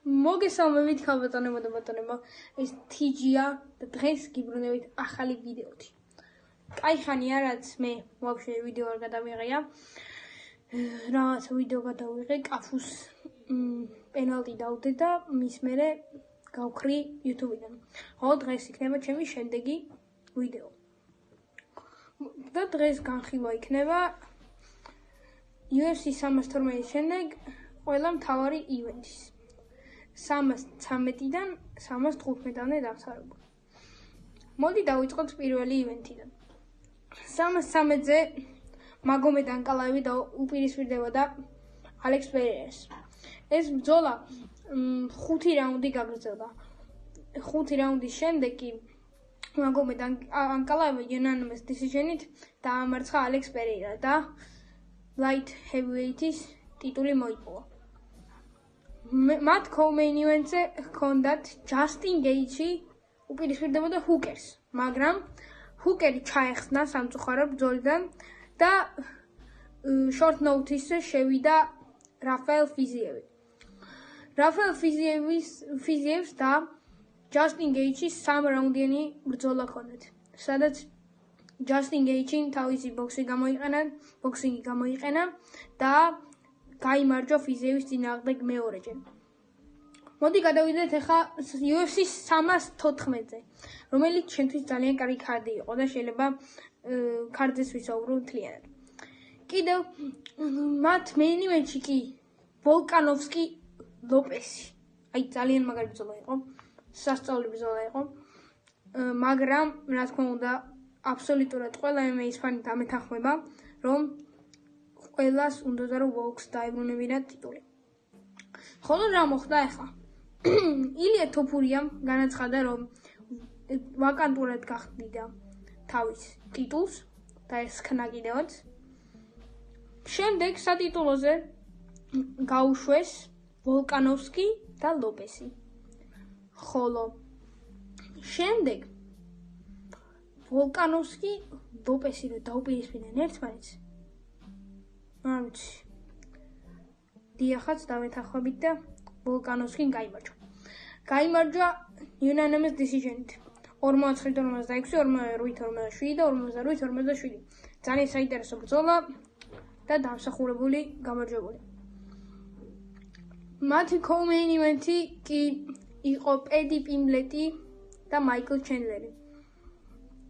მოგესალმებით ქალბატონებო და ბატონებო, ეს TG-ა და დღეს გიბრუნებით ახალი ვიდეოთი. Კაიხანია, რაც მე ვაფშე ვიდეო არ გადავიღია. Რაღაც ვიდეო გადავიღე, კაფუს პენალტი დავდე და მის მერე გავხრი YouTube-დან. ხო, დღეს იქნება ჩემი შემდეგი ვიდეო. და დღეს განხილვა იქნება UFC 312-ის შემდეგ ყველა მთავარი ივენთის. 313-დან 315-მდე დამთავრებული. მოდი დავიწყოთ პირველი ივენთიდან. 313-ზე მაგომედ ანკალაევი და უპირისპირდებოდა ალექს პერეირას. ეს ბრძოლა 5 რაუნდი გაგრძელდა. 5 რაუნდის შემდეგ კი მაგომედ ანკალაევი unanimous decision-ით დაამარცხა ალექს პერეირა და light heavyweight-ის ტიტული მოიპოვა. მათ co-main event-ზე ჰქონდათ ჯასტინ გეიჩი უპირისპირდებოდა ჰუკერს, მაგრამ ჰუკერი ჩაეხსნა სამწუხაროდ ბრძოლიდან და short notice-ზე შევიდა რაფაელ ფიზიევი. რაფაელ ფიზიევს და ჯასტინ გეიჩის 3 რაუნდიანი ბრძოლა ჰქონდათ, სადაც ჯასტინ გეიჩი თავისი ბოქსინგი გამოიყენა და გაიმარჯვა ფიზიევის წინააღმდეგ მეორეჯერ. მოდი გადავიდეთ ახლა UFC 314-ზე, რომელიც ჩვენთვის ძალიან კარგი ქარდი იყო და შეიძლება ქარდზეც ვისაუბრო მთლიანად. კიდევ მათ main event-ში კი ვოლკანოვსკი ლოპესი. აი ძალიან მაგარი ბრძოლა იყო, სასწაული ბრძოლა იყო, მაგრამ რა თქმა უნდა აბსოლუტურად ყველა MMA-ის ფანი დამეთანხმება, რომ ყველას უნდოდა რომ ვოლკს დაებრუნებინა ტიტული. ხოლო რა მოხდა ახლა? ილია თოფურიამ განაცხადა, რომ ვაკანტურად გახდიდა თავის ტიტულს და ეს ხნა კიდევაც. შემდეგ სატიტულოზე გაუშვეს ვოლკანოვსკი და ლოპესი. ხოლო შემდეგ ვოლკანოვსკი ლოპესი და დაუპირისპირდნენ ერთმანეთს. არ ვიცი. დიახაც დავეთანხმებით და ვოლკანოვსკიმ გაიმარჯვა. გაიმარჯვა unanimous decision-ით. 49-46, 48-47 და 48-47. ძალიან საინტერესო ბრძოლა და დამსახურებული გამარჯვებული. მათი co-main event-ი კი იყო პედი პიმბლეტი და მაიკლ ჩენდლერი.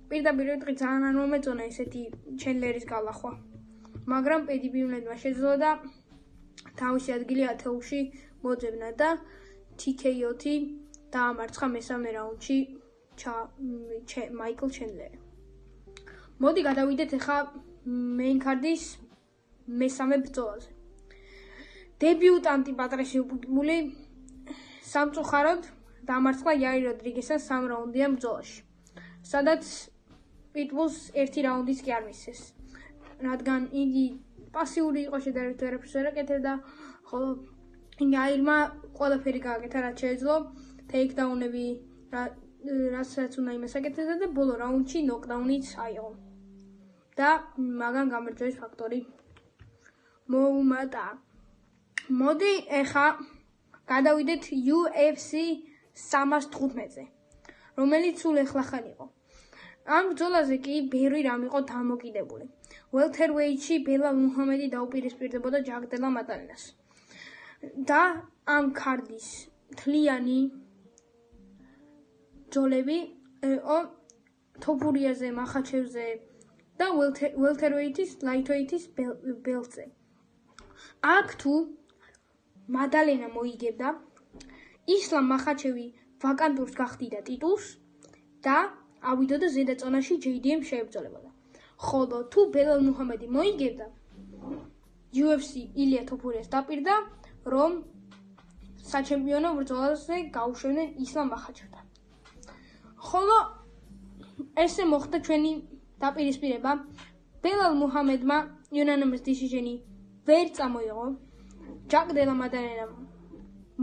პირდაპირ ვიტყვი, ძალიან არ მომეწონა ესეთი ჩენდლერის გალახვა. მაგრამ პედი პიმბლეტმა შეძლო და თავისი ადგილი ათეულში მოძებნა და TKO-თი დაამარცხა მესამე რაუნდში მაიკლ ჩენდლერი. მოდი გადავიდეთ ახლა main card-ის მესამე ბრძოლაზე. დებიუტანტი პატრისიო პიტბული სამწუხაროდ დაამარცხა იარი როდრიგესთან 3 რაუნდიან ბრძოლაში, სადაც პიტბულს 1 რაუნდის კი არ მისცეს, რადგან იგი პასიური იყო, შედარებით ვერაფერს ვერ აკეთებდა, ხოლო იარმა ყველაფერი გააკეთა, რაც შეეძლო, ტეიქდაუნები, რაც უნდა იმას აკეთებდა და ბოლო რაუნდში ნოკდაუნიც აიღო. და მაგან გამარჯვების ფაქტორი მოუმატა. მოდი ახლა გადავიდეთ UFC 315-ზე, რომელიც სულ ეხლახან იყო. ამ ბრძოლაზე კი ბევრი რამ იყო დამოკიდებული. welterweight-ში ბელალ მუჰამედი დაუპირისპირდებოდა ჯაკ დელა მატალინას. და ამ ქარდის თლიანი ბრძოლები იყო თოფურიაზე, მახაჩევზე და welterweight-ის, lightweight-ის ბელტზე. აქ თუ მადალინა მოიგებდა, ისლამ მახაჩევი ვაკანტურს გახდიდა ტიტულს და ავიდოდა ზედაწონაში JDM შეებრძოლებოდა. ხოლო თუ ბელალ მუჰამედი მოიგებდა, UFC ილია თოფურიას დაპირდა, რომ საჩემპიონო ბრძოლაზე გაუშვებდნენ ისლამ მახაჩევთან. ხოლო ესე მოხდა ჩვენი დაპირისპირება. ბელალ მუჰამედმა unanimous decision-ი ვერ წამოიღო. ჯაკ დელა მატალინამ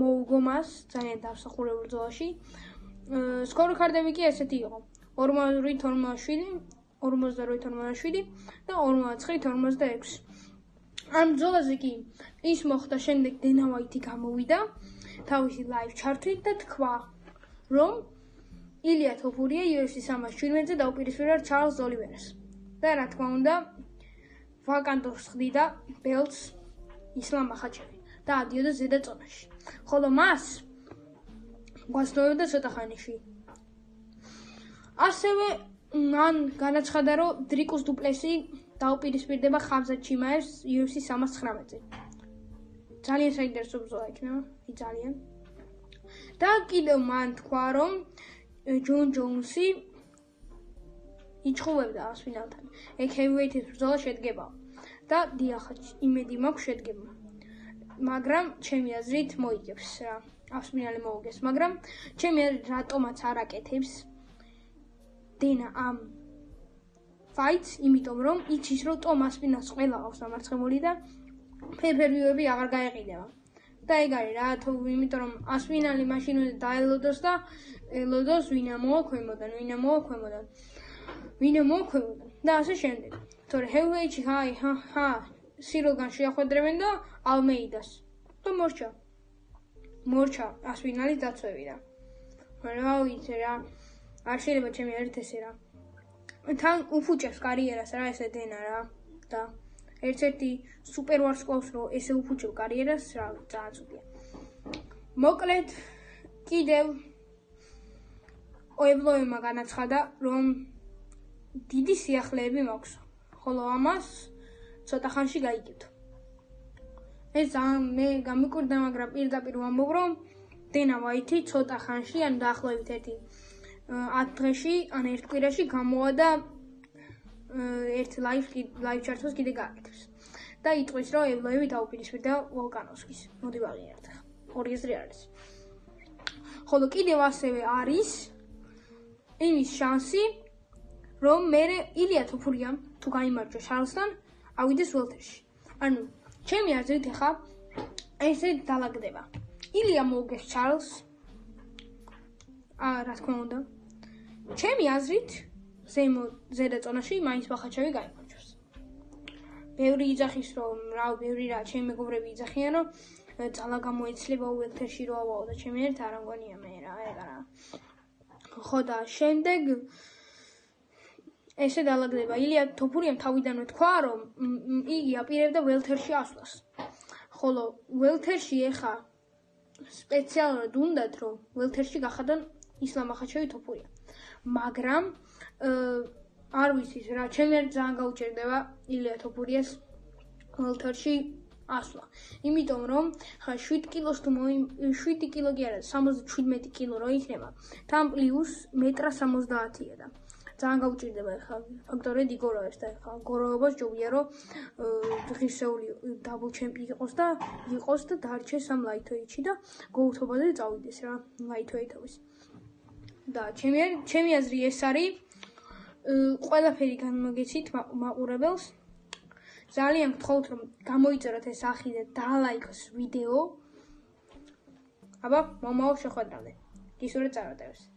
მოუგო მას ძალიან დამსახურებულ ბრძოლაში. სკორი ქარდები კი ესეთი იყო: 48-47, 48-47 და 49-46. ამ ბრძოლაზე კი ის მოხდა, შემდეგ დენა ვაიტი გამოვიდა თავისი live ჩართვით და თქვა, რომ ილია თოფურია UFC 317-ზე დაუპირისპირდა ჩარლზ ოლივერას. და რა თქმა უნდა, ვაკანტოს ხდიდა ბელტს ისლამ მახაჩევი და ადიოდა ზედა წონაში. ხოლო მას გვასწავლდა ცოტა ხანიში. ასევე მან განაცხადა, რომ დრიკუს დუპლესი დაუპირისპირდება ხამზატ ჩიმაევს UFC 319-ზე. ძალიან საინტერესო ბრძოლა იქნება, ძალიან. და კიდევ მან თქვა, რომ ჯონ ჯოუნსი იცხოვებდა ამ ფინალთან. ეგ heavyweight-ის ბრძოლა შედგება. და დიახ, იმედი მაქვს შედგება. მაგრამ ჩემი აზრით მოიგებს რა. აფსპინალი მოუგებს, მაგრამ ჩემი აზრით რატომაც არ აკეთებს დენა ამ ფაიტს, იმიტომ რომ იცის რომ ტომას პინას ყველა ყავს დამარცხებული და pay-per-view-ები აღარ გაეყიდება. და ეგ არის რა, იმიტომ რომ ასპინალი მაშინ დაელოდოს და ელოდოს ვინა მოაქვემოდან და ასე შემდეგ. თორე heavyweight-ში სიროგან შეახვედრებენ და ალმეიდას და მორჩა ასპინალის დაცვევიდან. რა ვიცი რა, არ შეიძლება ჩემი აზრით ესე რა. თან უფუჭებს კარიერას რა ესე დენა რა და ერთ-ერთი სუპერ ვარს ყავს რომ ესე უფუჭებ კარიერას რა ძალიან ცუდია. მოკლედ კიდევ ოებლოემა განაცხადა რომ დიდი სიახლეები მაქვს, ხოლო ამას ცოტა ხანში გაიგებთ. ეს მე გამიკვირდა, მაგრამ პირდაპირ ვამბობ რომ დენა ვაითი ცოტა ხანში ან დაახლოებით 10 დღეში ან ერთ კვირაში გამოვა და ერთ live ჩართვას კიდე გააკეთებს. და იტყვის რომ ევლოევი დაუპირისპირდა ვოლკანოვსკის. მოდი ვაღიაროთ. ორი აზრი არის. ხოლო კიდევ ასევე არის იმის შანსი რომ მე ილია თოფურიამ თუ გაიმარჯვა შარლსთან ავიდეს ველთერში. ანუ ჩემი აზრით ახლა ესე დალაგდება. ილია მოუგებს ჩარლს. რა თქმა უნდა. ჩემი აზრით ზედა წონაში მაინც მახაჩევი გაიმარჯვებს. ბევრი იძახის რომ ბევრი რა ჩემი მეგობრები იძახიან რომ ძალა გამოეცლება ველთერში რო ავაო და ჩემი აზრით არ ამგონია მე რა ეგარა. ხო და შემდეგ ესე დალაგდება. ილია თოფურიამ თავიდანვე თქვა რომ იგი აპირებდა ველთერში ასვლას. ხოლო ველთერში ეხა სპეციალურად უნდათ რომ ველთერში გახადონ ისლამ მახაჩევი თოფურია. მაგრამ არ ვიცი რა, ჩემი არ ძალიან გაუჭირდება ილია თოფურიას ველთერში ასვლა. იმიტომ რომ ხა 7 კილოს თუ 7 კილო კი არა, 77 კილო რო იქნება, თან პლუს 1.70 და ძალიან გაუჭირდება ხა ფაქტორად იგოროებს და ხა გოროებას ჯობია რომ ღირსეული დაბლ ჩემპიონი იყოს და დარჩეს ამ ლაითვეიტში და გაუთობაზე წავიდეს რა ლაითვეიტობის. და ჩემი აზრი ეს არის ყველაფერი განმოგეცით მაყურებელს. ძალიან გთხოვთ რომ გამოიწეროთ ეს სახე და დალაიქოს ვიდეო. აბა მომავალ შეხვედრამდე. გისურვებთ წარმატებებს.